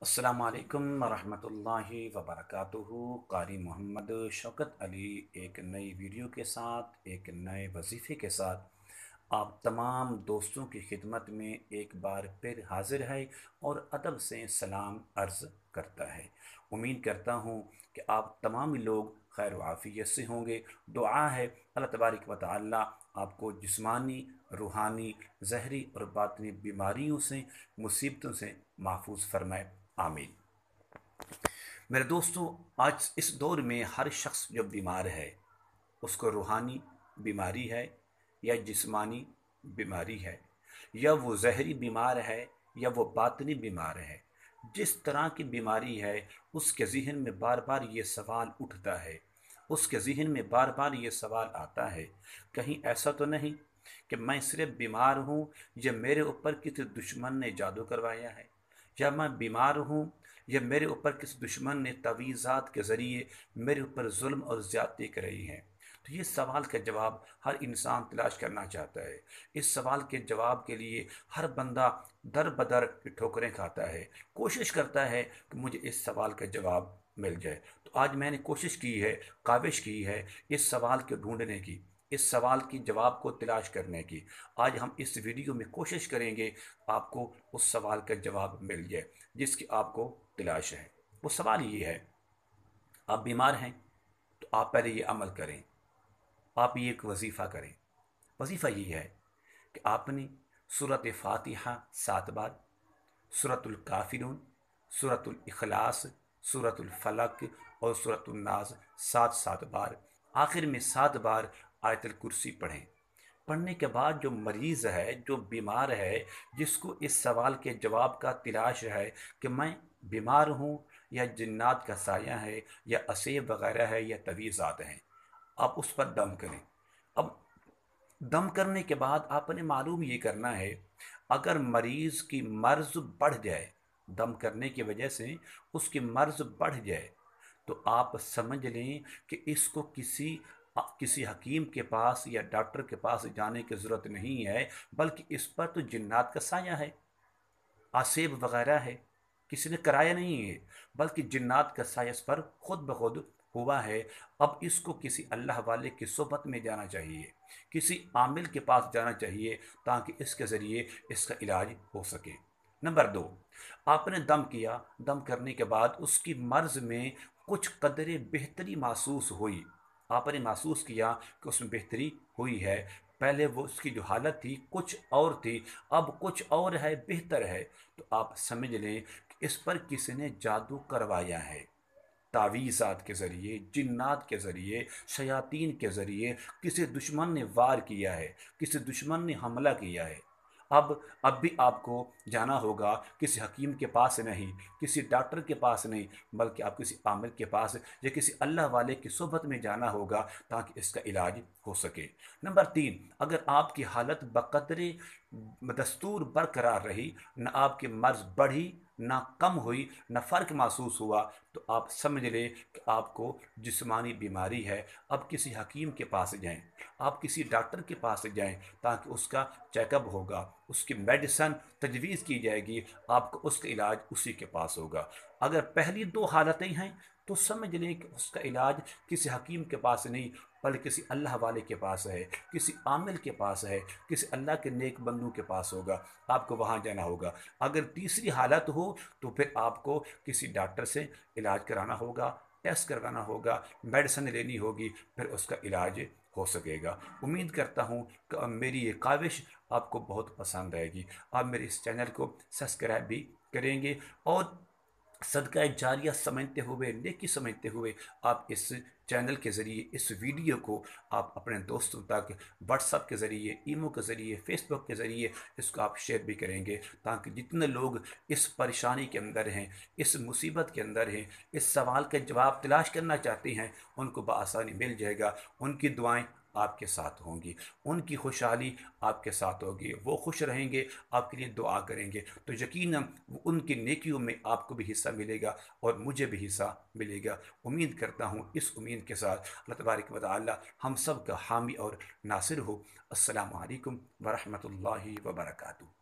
अस्सलामु अलैकुम वरहमतुल्लाहि वबरकातुहू। कारी मोहम्मद शौकत अली एक नई वीडियो के साथ, एक नए वजीफ़े के साथ आप तमाम दोस्तों की खिदमत में एक बार फिर हाजिर है और अदब से सलाम अर्ज़ करता है। उम्मीद करता हूँ कि आप तमाम लोग खैर व आफ़ियत से होंगे। दुआ है अल्लाह तबारक व तआला आपको जिस्मानी, रूहानी, ज़हरी और बातनी बीमारियों से, मुसीबतों से महफूज फरमाए। आमीन। मेरे दोस्तों, आज इस दौर में हर शख्स जो बीमार है उसको रूहानी बीमारी है या जिस्मानी बीमारी है, या वो ज़हरी बीमार है या वो बातनी बीमार है। जिस तरह की बीमारी है उसके ज़हन में बार बार ये सवाल उठता है, उसके ज़हन में बार बार ये सवाल आता है, कहीं ऐसा तो नहीं कि मैं सिर्फ बीमार हूँ या मेरे ऊपर किसी दुश्मन ने जादू करवाया है, या मैं बीमार हूँ या मेरे ऊपर किसी दुश्मन ने तवीज़ात के ज़रिए मेरे ऊपर जुल्म और ज़्यादती कराई है। तो ये सवाल का जवाब हर इंसान तलाश करना चाहता है। इस सवाल के जवाब के लिए हर बंदा दर बदर की ठोकरें खाता है, कोशिश करता है कि मुझे इस सवाल का जवाब मिल जाए। तो आज मैंने कोशिश की है, काविश की है इस सवाल को ढूंढने की, इस सवाल की जवाब को तलाश करने की। आज हम इस वीडियो में कोशिश करेंगे आपको उस सवाल का जवाब मिल जाए जिसकी आपको तलाश है। वो सवाल ये है, आप बीमार हैं तो आप पहले ये अमल करें, आप ये एक वजीफ़ा करें। वजीफ़ा ये है कि आपने सूरत फ़ातिहा 7 बार, सूरतुल काफिरून, सूरतुल इखलास, सूरतुल फलक और सूरतुल नास 7 बार, आखिर में 7 बार आयतुल कुर्सी पढ़ें। पढ़ने के बाद जो मरीज़ है, जो बीमार है, जिसको इस सवाल के जवाब का तलाश है कि मैं बीमार हूँ या जिन्नात का साया है या असेब वगैरह है या तवीज़ात हैं, आप उस पर दम करें। अब दम करने के बाद आपने मालूम ये करना है, अगर मरीज़ की मर्ज़ बढ़ जाए, दम करने की वजह से उसकी मर्ज़ बढ़ जाए, तो आप समझ लें कि इसको किसी हकीम के पास या डॉक्टर के पास जाने की ज़रूरत नहीं है, बल्कि इस पर तो जिन्नात का साया है, आसेब वगैरह है, किसी ने कराया नहीं है, बल्कि जिन्नात का साया इस पर खुद ब खुद हुआ है। अब इसको किसी अल्लाह वाले की सोबत में जाना चाहिए, किसी आमिल के पास जाना चाहिए, ताकि इसके ज़रिए इसका इलाज हो सके। नंबर 2, आपने दम किया, दम करने के बाद उसकी मर्ज़ में कुछ कदरे बेहतरी महसूस हुई, आपने महसूस किया कि उसमें बेहतरी हुई है। पहले वो उसकी जो हालत थी कुछ और थी, अब कुछ और है, बेहतर है, तो आप समझ लें कि इस पर किसी ने जादू करवाया है। तावीज़ात के ज़रिए, जिन्नात के ज़रिए, शयातीन के ज़रिए किसी दुश्मन ने वार किया है, किसी दुश्मन ने हमला किया है। अब भी आपको जाना होगा किसी हकीम के पास नहीं, किसी डॉक्टर के पास नहीं, बल्कि आप किसी आमिर के पास या किसी अल्लाह वाले की सोबत में जाना होगा ताकि इसका इलाज हो सके। नंबर 3, अगर आपकी हालत बकदरे दस्तूर बरकरार रही, न आपकी मर्ज़ बढ़ी ना कम हुई, न फ़र्क महसूस हुआ, तो आप समझ लें कि आपको जिस्मानी बीमारी है। अब किसी हकीम के पास जाएं, आप किसी डॉक्टर के पास जाएं, ताकि उसका चेकअप होगा, उसकी मेडिसन तजवीज़ की जाएगी, आपको उसका इलाज उसी के पास होगा। अगर पहली 2 हालतें हैं तो समझ लें कि उसका इलाज किसी हकीम के पास नहीं, बल्कि किसी अल्लाह वाले के पास है, किसी आमिल के पास है, किसी अल्लाह के नेक बंदू के पास होगा, आपको वहाँ जाना होगा। अगर तीसरी हालत हो तो फिर आपको किसी डॉक्टर से इलाज कराना होगा, टेस्ट करवाना होगा, मेडिसिन लेनी होगी, फिर उसका इलाज हो सकेगा। उम्मीद करता हूँ कि मेरी ये काविश आपको बहुत पसंद आएगी। आप मेरे इस चैनल को सब्सक्राइब भी करेंगे और सदका जारिया समझते हुए, नेकी समझते हुए आप इस चैनल के ज़रिए इस वीडियो को आप अपने दोस्तों तक व्हाट्सएप के ज़रिए, ईमो के ज़रिए, फेसबुक के ज़रिए इसको आप शेयर भी करेंगे, ताकि जितने लोग इस परेशानी के अंदर हैं, इस मुसीबत के अंदर हैं, इस सवाल का जवाब तलाश करना चाहते हैं, उनको बआसानी मिल जाएगा। उनकी दुआएं आपके साथ होंगी, उनकी खुशहाली आपके साथ होगी, वो खुश रहेंगे, आपके लिए दुआ करेंगे, तो यकीनन उनकी नेकियों में आपको भी हिस्सा मिलेगा और मुझे भी हिस्सा मिलेगा। उम्मीद करता हूँ इस उम्मीद के साथ अल्लाह तबारक व तआला हम सब का हामी और नासिर हो। अस्सलामु अलैकुम व रहमतुल्लाहि व बरकातुहू।